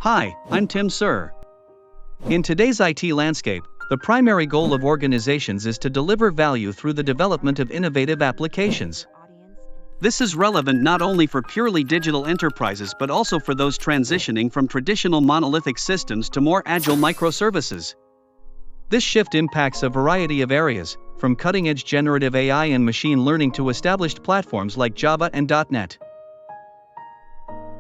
Hi, I'm Tim Sir. In today's IT landscape, the primary goal of organizations is to deliver value through the development of innovative applications. This is relevant not only for purely digital enterprises but also for those transitioning from traditional monolithic systems to more agile microservices. This shift impacts a variety of areas, from cutting-edge generative AI and machine learning to established platforms like Java and .NET.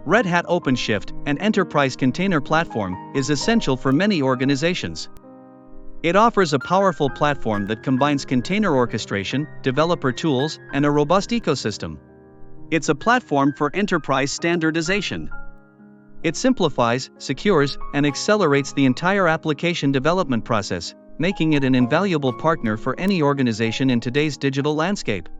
Red Hat OpenShift, an enterprise container platform, is essential for many organizations. It offers a powerful platform that combines container orchestration, developer tools, and a robust ecosystem. It's a platform for enterprise standardization. It simplifies, secures, and accelerates the entire application development process, making it an invaluable partner for any organization in today's digital landscape.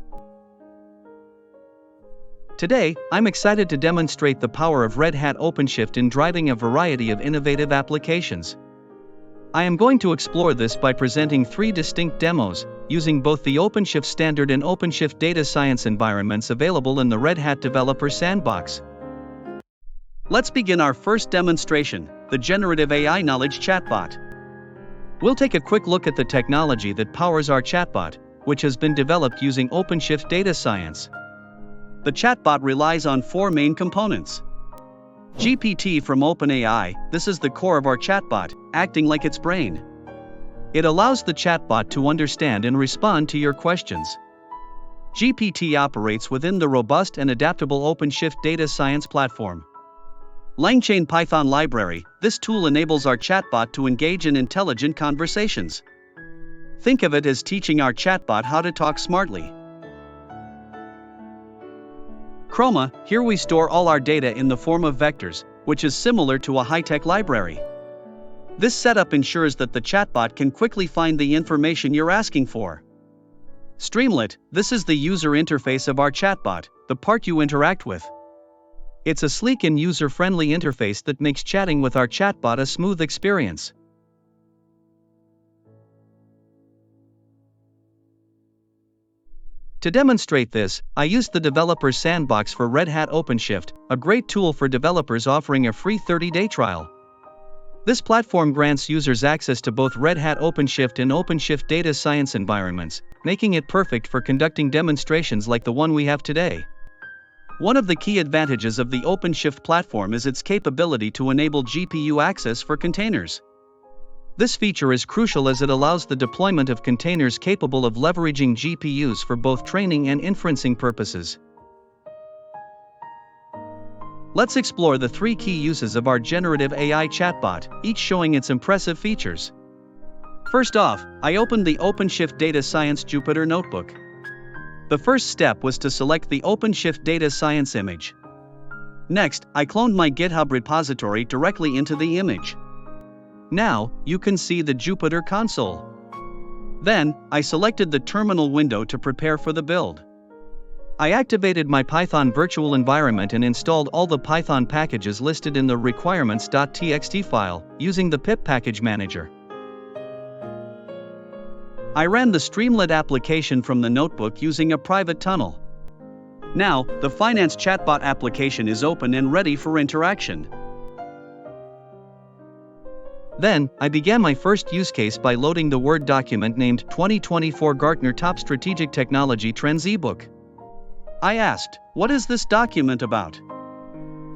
Today, I'm excited to demonstrate the power of Red Hat OpenShift in driving a variety of innovative applications. I am going to explore this by presenting 3 distinct demos, using both the OpenShift Standard and OpenShift Data Science environments available in the Red Hat Developer Sandbox. Let's begin our first demonstration, the Generative AI Knowledge Chatbot. We'll take a quick look at the technology that powers our chatbot, which has been developed using OpenShift Data Science. The chatbot relies on 4 main components. GPT from OpenAI, this is the core of our chatbot, acting like its brain. It allows the chatbot to understand and respond to your questions. GPT operates within the robust and adaptable OpenShift Data Science platform. LangChain Python library, this tool enables our chatbot to engage in intelligent conversations. Think of it as teaching our chatbot how to talk smartly. Chroma, here we store all our data in the form of vectors, which is similar to a high-tech library. This setup ensures that the chatbot can quickly find the information you're asking for. Streamlit, this is the user interface of our chatbot, the part you interact with. It's a sleek and user-friendly interface that makes chatting with our chatbot a smooth experience. To demonstrate this, I used the Developer Sandbox for Red Hat OpenShift, a great tool for developers offering a free 30-day trial. This platform grants users access to both Red Hat OpenShift and OpenShift Data Science environments, making it perfect for conducting demonstrations like the one we have today. One of the key advantages of the OpenShift platform is its capability to enable GPU access for containers. This feature is crucial as it allows the deployment of containers capable of leveraging GPUs for both training and inferencing purposes. Let's explore the 3 key uses of our generative AI chatbot, each showing its impressive features. First off, I opened the OpenShift Data Science Jupyter Notebook. The first step was to select the OpenShift Data Science image. Next, I cloned my GitHub repository directly into the image. Now, you can see the Jupyter console. Then, I selected the terminal window to prepare for the build. I activated my Python virtual environment and installed all the Python packages listed in the requirements.txt file, using the pip package manager. I ran the Streamlit application from the notebook using a private tunnel. Now, the Finance Chatbot application is open and ready for interaction. Then, I began my first use case by loading the Word document named 2024 Gartner Top Strategic Technology Trends ebook. I asked, "What is this document about?"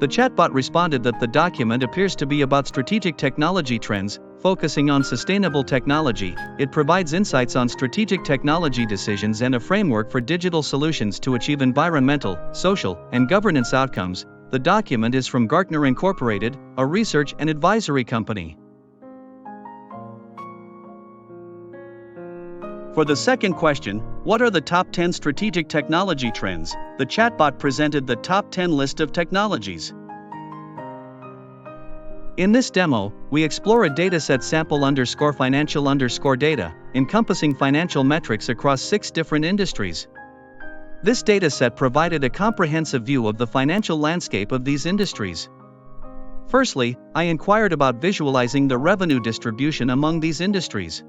The chatbot responded that the document appears to be about strategic technology trends, focusing on sustainable technology. It provides insights on strategic technology decisions and a framework for digital solutions to achieve environmental, social, and governance outcomes. The document is from Gartner Incorporated, a research and advisory company. For the second question, what are the top 10 strategic technology trends? The chatbot presented the top 10 list of technologies. In this demo, we explore a dataset sample_financial_data, encompassing financial metrics across 6 different industries. This dataset provided a comprehensive view of the financial landscape of these industries. Firstly, I inquired about visualizing the revenue distribution among these industries.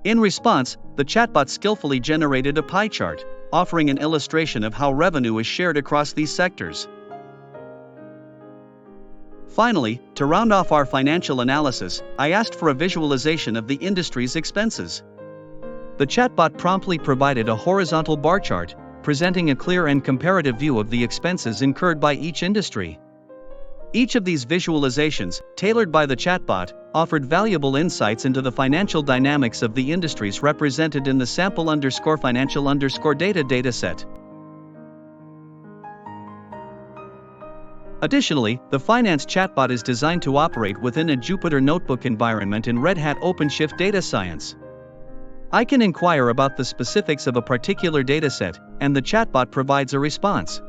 In response, the chatbot skillfully generated a pie chart, offering an illustration of how revenue is shared across these sectors. Finally, to round off our financial analysis, I asked for a visualization of the industry's expenses. The chatbot promptly provided a horizontal bar chart, presenting a clear and comparative view of the expenses incurred by each industry. Each of these visualizations, tailored by the chatbot, offered valuable insights into the financial dynamics of the industries represented in the sample_financial_data dataset. Additionally, the finance chatbot is designed to operate within a Jupyter Notebook environment in Red Hat OpenShift Data Science. I can inquire about the specifics of a particular dataset, and the chatbot provides a response.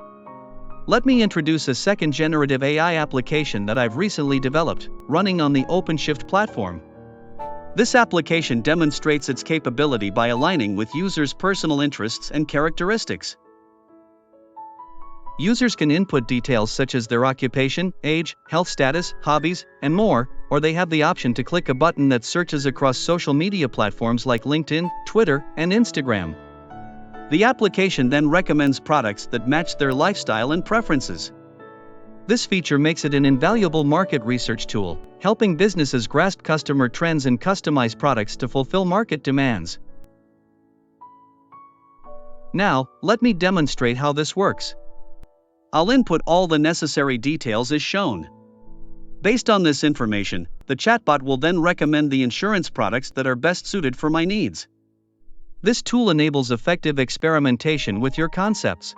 Let me introduce a second generative AI application that I've recently developed, running on the OpenShift platform. This application demonstrates its capability by aligning with users' personal interests and characteristics. Users can input details such as their occupation, age, health status, hobbies, and more, or they have the option to click a button that searches across social media platforms like LinkedIn, Twitter, and Instagram. The application then recommends products that match their lifestyle and preferences. This feature makes it an invaluable market research tool, helping businesses grasp customer trends and customize products to fulfill market demands. Now, let me demonstrate how this works. I'll input all the necessary details as shown. Based on this information, the chatbot will then recommend the insurance products that are best suited for my needs. This tool enables effective experimentation with your concepts.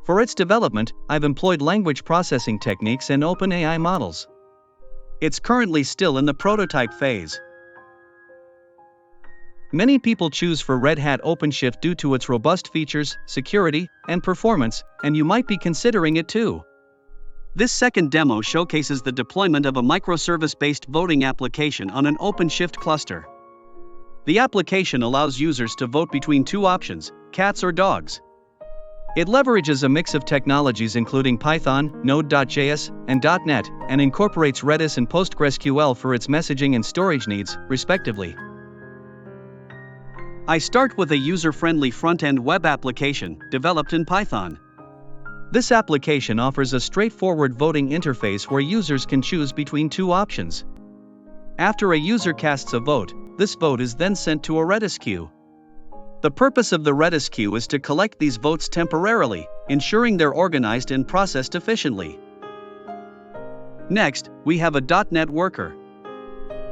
For its development, I've employed language processing techniques and OpenAI models. It's currently still in the prototype phase. Many people choose for Red Hat OpenShift due to its robust features, security, and performance, and you might be considering it too. This second demo showcases the deployment of a microservice-based voting application on an OpenShift cluster. The application allows users to vote between two options, cats or dogs. It leverages a mix of technologies including Python, Node.js, and .NET, and incorporates Redis and PostgreSQL for its messaging and storage needs, respectively. I start with a user-friendly front-end web application, developed in Python. This application offers a straightforward voting interface where users can choose between two options. After a user casts a vote, this vote is then sent to a Redis queue. The purpose of the Redis queue is to collect these votes temporarily, ensuring they're organized and processed efficiently. Next, we have a .NET worker.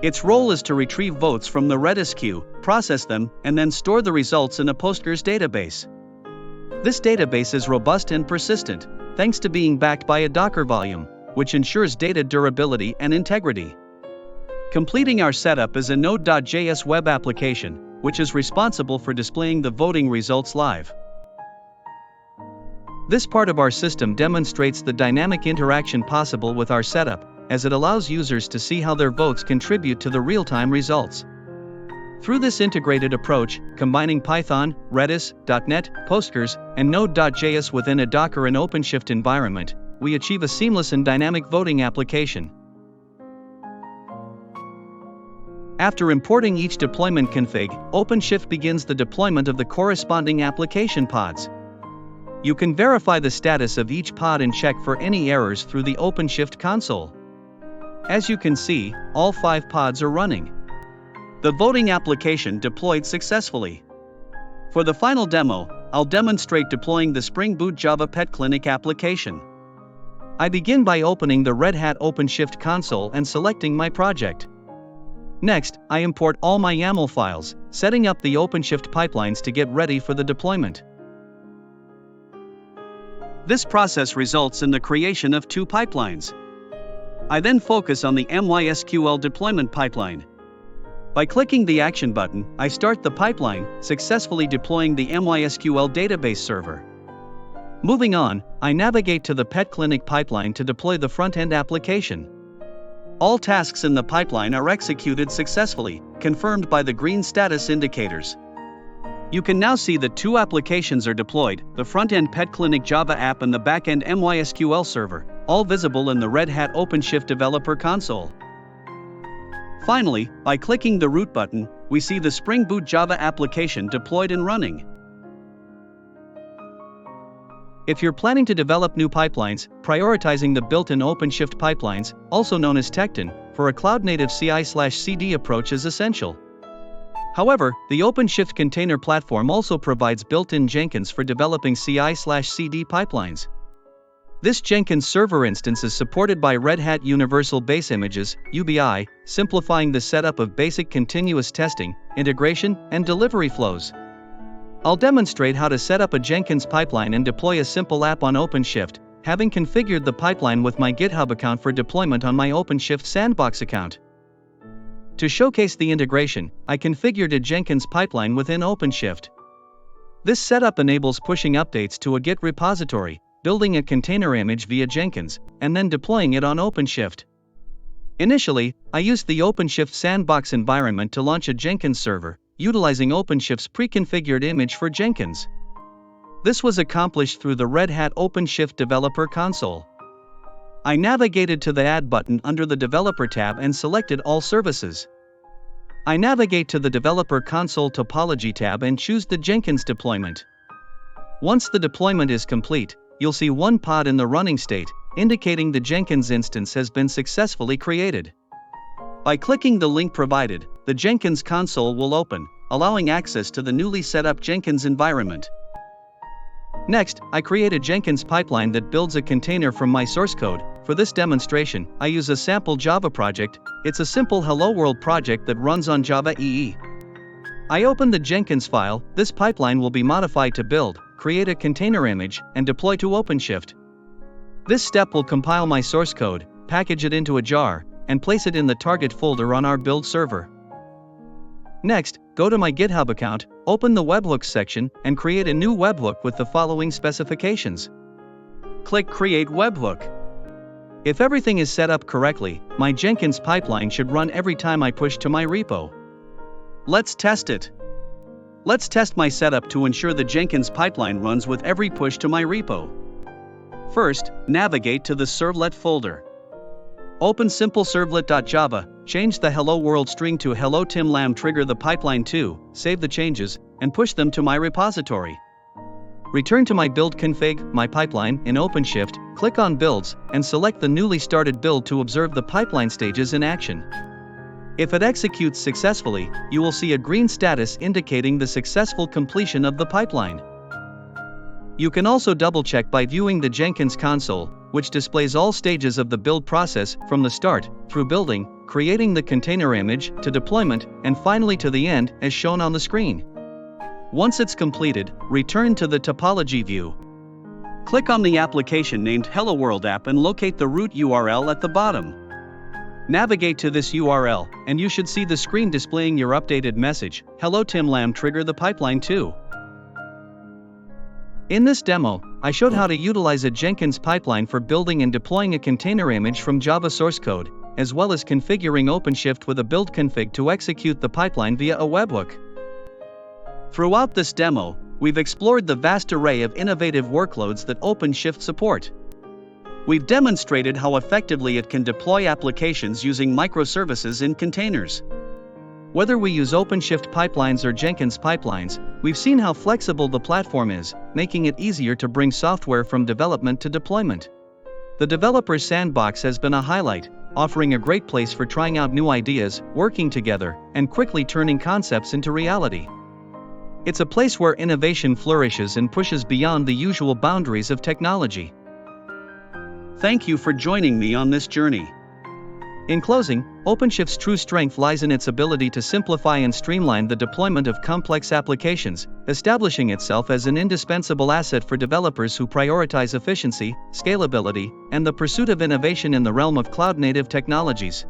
Its role is to retrieve votes from the Redis queue, process them, and then store the results in a Postgres database. This database is robust and persistent, thanks to being backed by a Docker volume, which ensures data durability and integrity. Completing our setup is a Node.js web application, which is responsible for displaying the voting results live. This part of our system demonstrates the dynamic interaction possible with our setup, as it allows users to see how their votes contribute to the real-time results. Through this integrated approach, combining Python, Redis, .NET, Postgres, and Node.js within a Docker and OpenShift environment, we achieve a seamless and dynamic voting application. After importing each deployment config, OpenShift begins the deployment of the corresponding application pods. You can verify the status of each pod and check for any errors through the OpenShift console. As you can see, all 5 pods are running. The voting application deployed successfully. For the final demo, I'll demonstrate deploying the Spring Boot Java Pet Clinic application. I begin by opening the Red Hat OpenShift console and selecting my project. Next, I import all my YAML files, setting up the OpenShift pipelines to get ready for the deployment. This process results in the creation of 2 pipelines. I then focus on the MySQL deployment pipeline. By clicking the Action button, I start the pipeline, successfully deploying the MySQL database server. Moving on, I navigate to the Pet Clinic pipeline to deploy the front-end application. All tasks in the pipeline are executed successfully, confirmed by the green status indicators. You can now see that 2 applications are deployed, the front-end Pet Clinic Java app and the back-end MySQL server, all visible in the Red Hat OpenShift Developer Console. Finally, by clicking the Root button, we see the Spring Boot Java application deployed and running. If you're planning to develop new pipelines, prioritizing the built-in OpenShift pipelines, also known as Tecton, for a cloud-native CI/CD approach is essential. However, the OpenShift container platform also provides built-in Jenkins for developing CI/CD pipelines. This Jenkins server instance is supported by Red Hat Universal Base Images (UBI), simplifying the setup of basic continuous testing, integration, and delivery flows. I'll demonstrate how to set up a Jenkins pipeline and deploy a simple app on OpenShift, having configured the pipeline with my GitHub account for deployment on my OpenShift Sandbox account. To showcase the integration, I configured a Jenkins pipeline within OpenShift. This setup enables pushing updates to a Git repository, building a container image via Jenkins, and then deploying it on OpenShift. Initially, I used the OpenShift Sandbox environment to launch a Jenkins server, utilizing OpenShift's pre-configured image for Jenkins. This was accomplished through the Red Hat OpenShift Developer Console. I navigated to the Add button under the Developer tab and selected All Services. I navigate to the Developer Console Topology tab and choose the Jenkins deployment. Once the deployment is complete, you'll see one pod in the running state, indicating the Jenkins instance has been successfully created. By clicking the link provided, the Jenkins console will open, allowing access to the newly set up Jenkins environment. Next, I create a Jenkins pipeline that builds a container from my source code. For this demonstration, I use a sample Java project. It's a simple Hello World project that runs on Java EE. I open the Jenkins file. This pipeline will be modified to build, create a container image, and deploy to OpenShift. This step will compile my source code, package it into a jar, and place it in the target folder on our build server. Next, go to my GitHub account, open the webhooks section, and create a new webhook with the following specifications. Click Create Webhook. If everything is set up correctly, my Jenkins pipeline should run every time I push to my repo. Let's test it. Let's test my setup to ensure the Jenkins pipeline runs with every push to my repo. First, navigate to the servlet folder. Open simpleservlet.java, change the hello world string to hello Tim Lam, trigger the pipeline to, save the changes, and push them to my repository. Return to my build config, my pipeline, in OpenShift, click on builds, and select the newly started build to observe the pipeline stages in action. If it executes successfully, you will see a green status indicating the successful completion of the pipeline. You can also double-check by viewing the Jenkins console, which displays all stages of the build process, from the start, through building, creating the container image, to deployment, and finally to the end, as shown on the screen. Once it's completed, return to the topology view. Click on the application named Hello World app and locate the root URL at the bottom. Navigate to this URL, and you should see the screen displaying your updated message, Hello Tim Lam, trigger the pipeline too. In this demo, I showed how to utilize a Jenkins pipeline for building and deploying a container image from Java source code, as well as configuring OpenShift with a build config to execute the pipeline via a webhook. Throughout this demo, we've explored the vast array of innovative workloads that OpenShift support. We've demonstrated how effectively it can deploy applications using microservices in containers. Whether we use OpenShift pipelines or Jenkins pipelines, we've seen how flexible the platform is, making it easier to bring software from development to deployment. The developer's sandbox has been a highlight, offering a great place for trying out new ideas, working together, and quickly turning concepts into reality. It's a place where innovation flourishes and pushes beyond the usual boundaries of technology. Thank you for joining me on this journey. In closing, OpenShift's true strength lies in its ability to simplify and streamline the deployment of complex applications, establishing itself as an indispensable asset for developers who prioritize efficiency, scalability, and the pursuit of innovation in the realm of cloud-native technologies.